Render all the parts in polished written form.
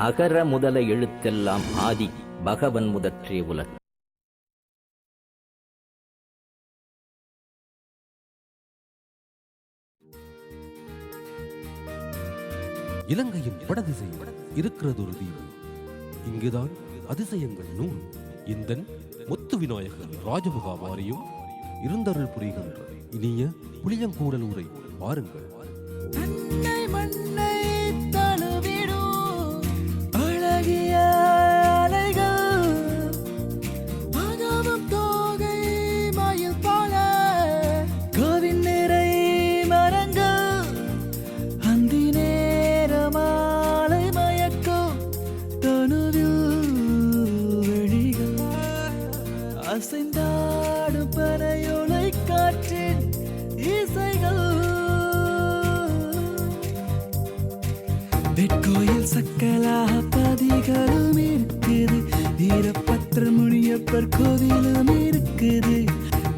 அகர முதல எழுத்தெல்லாம் ஆதி பகவன் முதற்றே உலகு. இலங்கையின் வடதிசையில் இருக்கிறது ஒரு தீவு. இங்குதான் அதிசயங்கள் நூல் இந்தன் முத்து விநாயகர் ராஜமுகாமாரியும் இருந்தருள் புரிகின்ற இனிய புளியங்கூடலூரை பாருங்கள். அசைந்தாடும் பனையோலை காற்றின் இசைகள், வெட்கோயில் சக்கலாக பதிகளும் இருக்குது, வீரபத்திர முனியப்பர் கோவிலும் இருக்குது,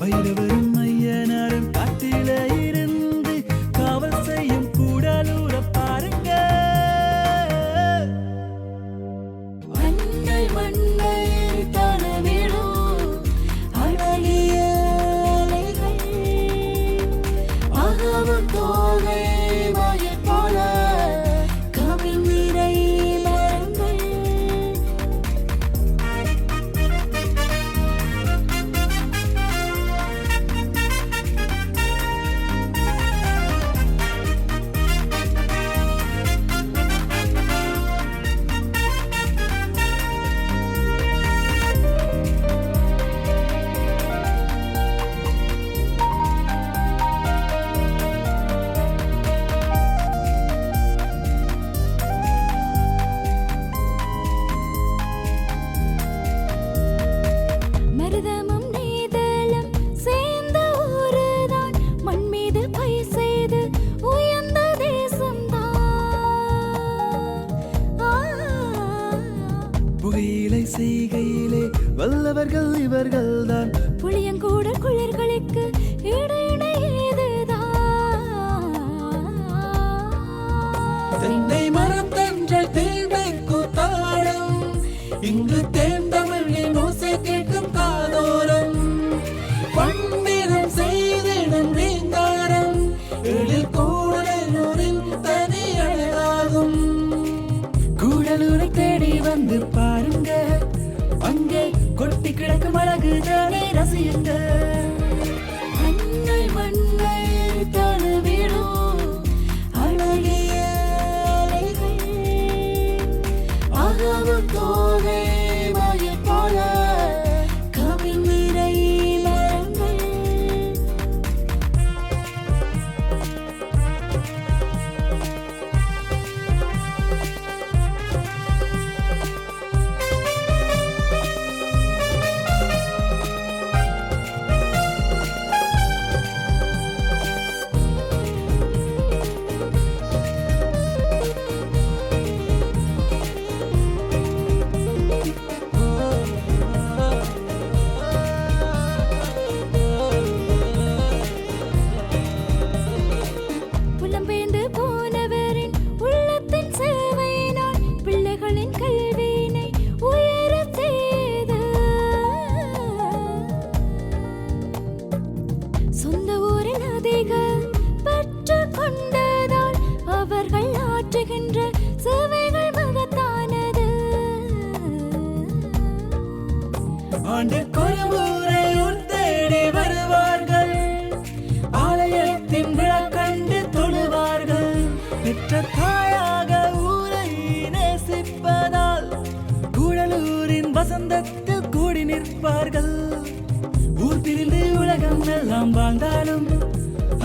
வைரவரும் ஐயனாரும் காட்டில இருந்து காவல் செய்யும் கூடலூர பாருங்க. மண்ணை மண்ணை செய்கையிலே வல்லவர்கள் இவர்கள்தான், புளியங்கூட குளிர்களுக்கு தென்னை மரம் தென்ற தேவை கூத்தாடும், இங்கு தேர்ந்தமிழின் ஓசை கேட்கும் காதோரம், பண்டிதம் செய்திடும் ரீங்காரம், எழில் கூடலூரின் தனி அழகாகும். கூடலூரை தேடி வந்து பாருங்க, அங்கே கொட்டி கிடக்கும் அழகு தானே ரசியுங்க. மண்ணை மண்ணை தழுவிடும் அழகிய அலைகள், அகவும் தோகை மயில் போல கவின் நிறை மரங்கள். தேடி வருவார்கள், ஆலயத்தின் விழா கண்டு தொழுவார்கள், பெற்ற தாயாக ஊரை நேசிப்பதால் கூடலூரின் வசந்தத்தில் கூடி நிற்பார்கள். ஊர் பிரிந்து உலகம் எல்லாம் வாழ்ந்தாலும்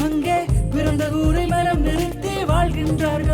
அங்கே பிறந்த ஊரை மரம் நிறுத்தி வாழ்கின்றார்கள்.